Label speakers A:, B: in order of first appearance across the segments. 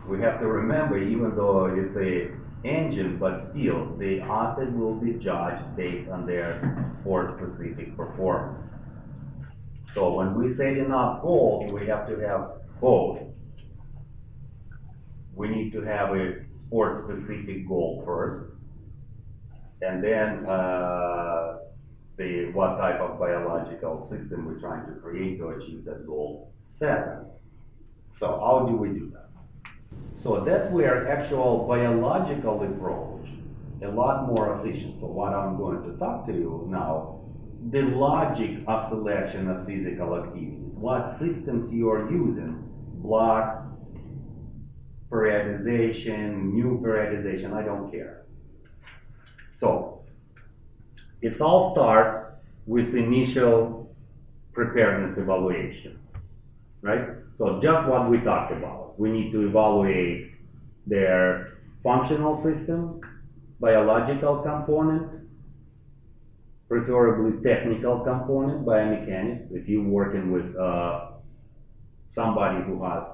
A: we have to remember, even though it's a engine, but still, the athlete will be judged based on their sport-specific performance. So when we set enough goals, we have to have both. We need to have a sport-specific goal first, and then what type of biological system we're trying to create to achieve that goal second. So how do we do that? So that's where actual biological approach a lot more efficient. So what I'm going to talk to you now, the logic of selection of physical activities, what systems you are using, block, periodization, new periodization, I don't care. So it all starts with initial preparedness evaluation, right? So just what we talked about. We need to evaluate their functional system, biological component, preferably technical component, biomechanics. If you're working with somebody who has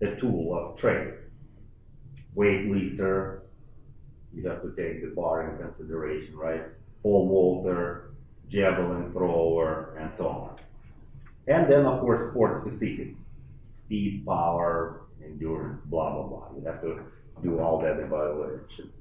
A: a tool of trade, weightlifter, you have to take the bar in consideration, right? Pole vaulter, javelin thrower, and so on. And then, of course, sport specific, speed, power, endurance, blah, blah, blah. You have to do all that evaluation.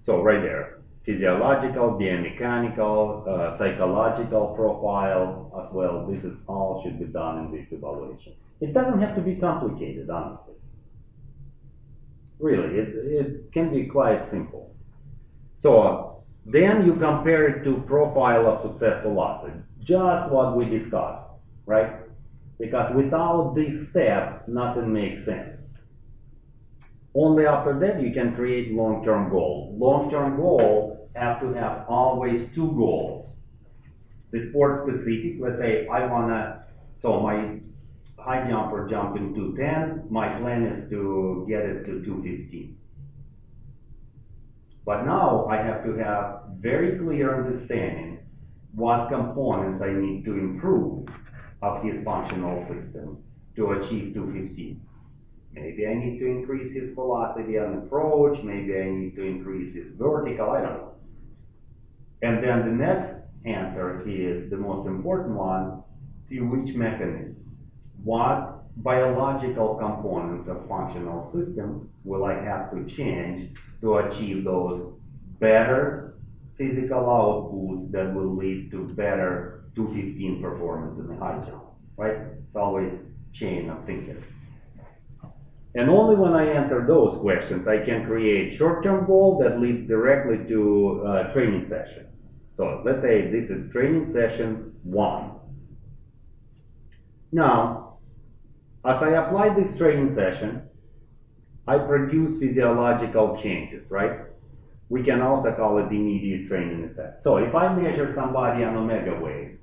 A: So right there, physiological, biomechanical, psychological profile as well. This is all should be done in this evaluation. It doesn't have to be complicated, honestly. Really, it can be quite simple. So then you compare it to profile of success velocity, just what we discussed, right? Because without this step, nothing makes sense. Only after that you can create long-term goal. Long-term goal have to have always two goals. The sport specific, let's say so my high jumper jumping 210, my plan is to get it to 215. But now I have to have very clear understanding what components I need to improve of his functional system to achieve 215. Maybe I need to increase his velocity on approach, maybe I need to increase his vertical, I don't know. And then the next answer is the most important one, through which mechanism? What biological components of functional system will I have to change to achieve those better physical outputs that will lead to better 215 performance in the high jump, right? It's always chain of thinking. And only when I answer those questions, I can create short-term goal that leads directly to a training session. So let's say this is training session 1. Now, as I apply this training session, I produce physiological changes, right? We can also call it immediate training effect. So if I measure somebody on omega weight,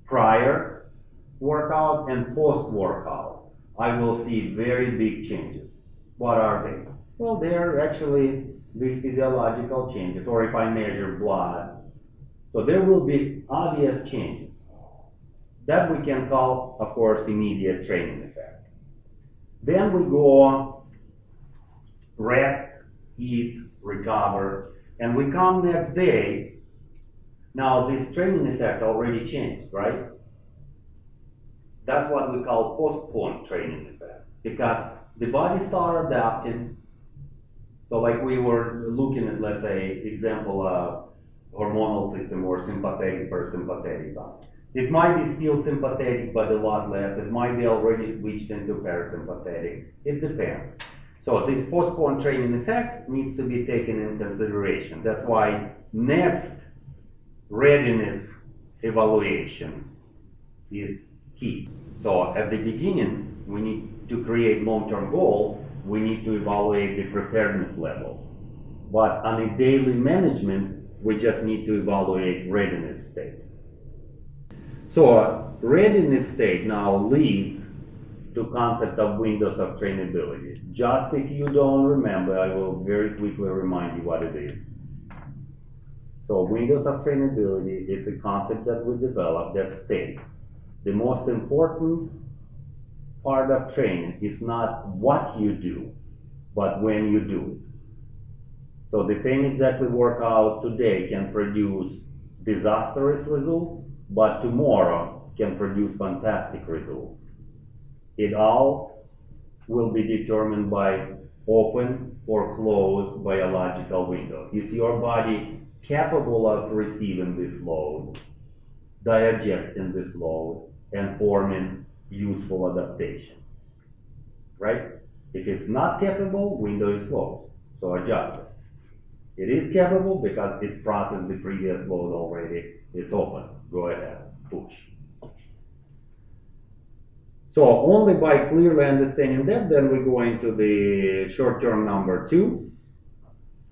A: prior workout and post-workout, I will see very big changes. What are they? Well, they're actually these physiological changes, or if I measure blood. So there will be obvious changes. That we can call, of course, immediate training effect. Then we go on, rest, eat, recover, and we come next day. Now this training effect already changed, right? That's what we call postponed training effect, because the body started adapting. So like we were looking at, let's say, example of hormonal system or sympathetic parasympathetic. It might be still sympathetic, but a lot less. It might be already switched into parasympathetic. It depends. So this postponed training effect needs to be taken in consideration. That's why next readiness evaluation is key. So at the beginning, we need to create long-term goal. We need to evaluate the preparedness levels. But on a daily management, we just need to evaluate readiness state. So readiness state now leads to concept of windows of trainability. Just if you don't remember, I will very quickly remind you what it is. So windows of trainability is a concept that we developed that states the most important part of training is not what you do, but when you do it. So the same exactly workout today can produce disastrous results, but tomorrow can produce fantastic results. It all will be determined by open or closed biological window. Is your body capable of receiving this load, digesting this load, and forming useful adaptation? Right? If it's not capable, window is closed. So adjust it. It is capable because it's processed the previous load already. It's open. Go ahead. Push. So only by clearly understanding that, then we go into the short-term number 2.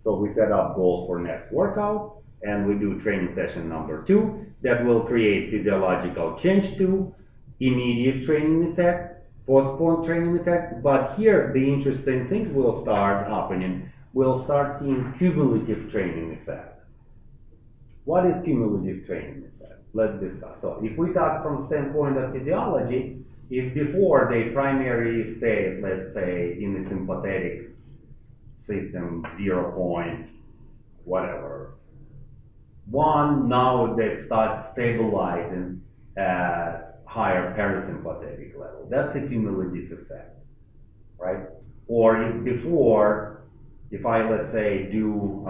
A: So we set up goals for next workout, and we do training session number 2 that will create physiological change to immediate training effect, postponed training effect. But here the interesting things will start happening. We'll start seeing cumulative training effect. What is cumulative training effect? Let's discuss. So if we talk from standpoint of physiology, if before the primary state, let's say in the sympathetic system, 0 point, whatever, 1, now they start stabilizing at higher parasympathetic level. That's a cumulative effect, right? Or if before, if I, let's say, do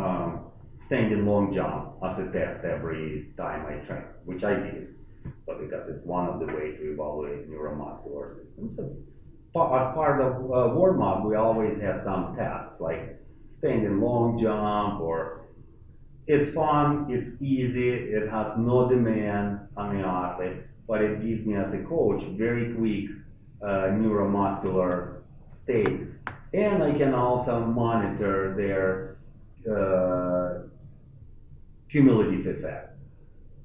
A: standing long jump as a test every time I train, which I did, but because it's one of the ways to evaluate neuromuscular system. Just as part of warm-up, we always had some tasks like standing long jump, or it's fun, it's easy, it has no demand on the athlete, but it gives me as a coach very quick neuromuscular state. And I can also monitor their cumulative effect.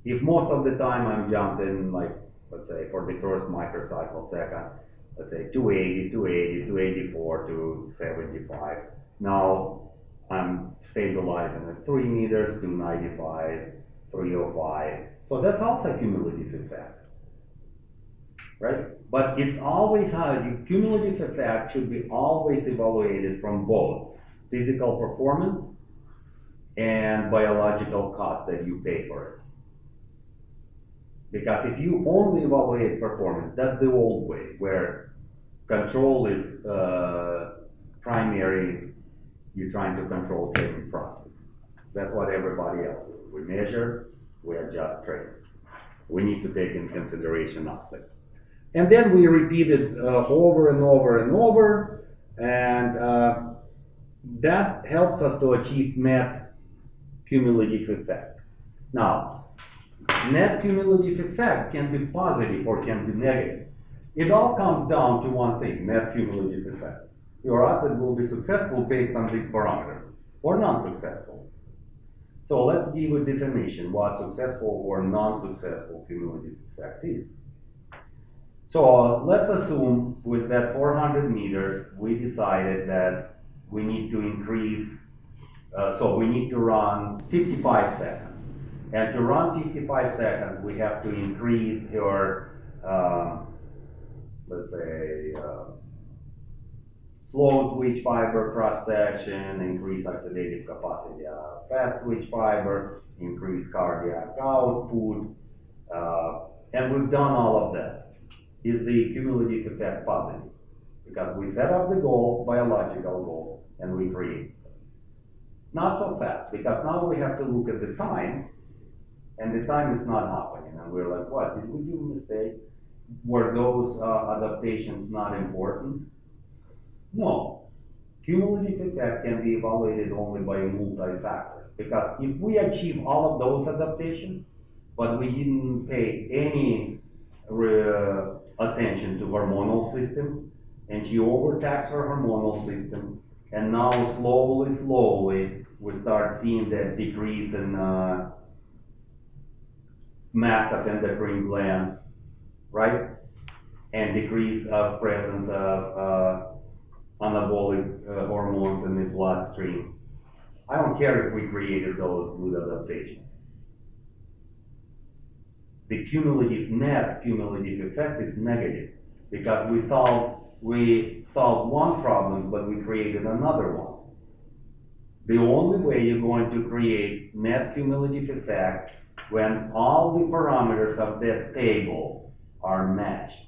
A: If most of the time I'm jumping, like, let's say for the first microcycle second, let's say 280, 280, 284 to 75. Now I'm stabilizing at 3 meters, 295, 305. So that's also cumulative effect. Right? But it's always how the cumulative effect should be always evaluated from both physical performance and biological cost that you pay for it. Because if you only evaluate performance, that's the old way, where control is primary, you're trying to control training process. That's what everybody else does. We measure, we adjust training. We need to take in consideration output. And then we repeat it over and over and over, and that helps us to achieve net cumulative effect. Now, net cumulative effect can be positive or can be negative. It all comes down to one thing, net cumulative effect. Your athlete will be successful based on this parameter, or non-successful. So let's give a definition what successful or non-successful cumulative effect is. So let's assume with that 400 meters, we decided that we need to increase, so we need to run 55 seconds. And to run 55 seconds, we have to increase your, let's say, slow twitch fiber cross section, increase oxidative capacity of fast twitch fiber, increase cardiac output, and we've done all of that. Is the cumulative effect positive? Because we set up the goals, biological goals, and we create them. Not so fast, because now we have to look at the time, and the time is not happening, and we're like, what, did we do a mistake? Were those adaptations not important? No. Cumulative effect can be evaluated only by multi-factors, because if we achieve all of those adaptations, but we didn't pay any attention to hormonal system, and she overtaxed her hormonal system, and now slowly we start seeing that decrease in mass of endocrine glands, right? And decrease of presence of anabolic hormones in the bloodstream. I don't care if we created those good adaptations. The net cumulative effect is negative because we solved one problem, but we created another one. The only way you're going to create net cumulative effect when all the parameters of that table are matched.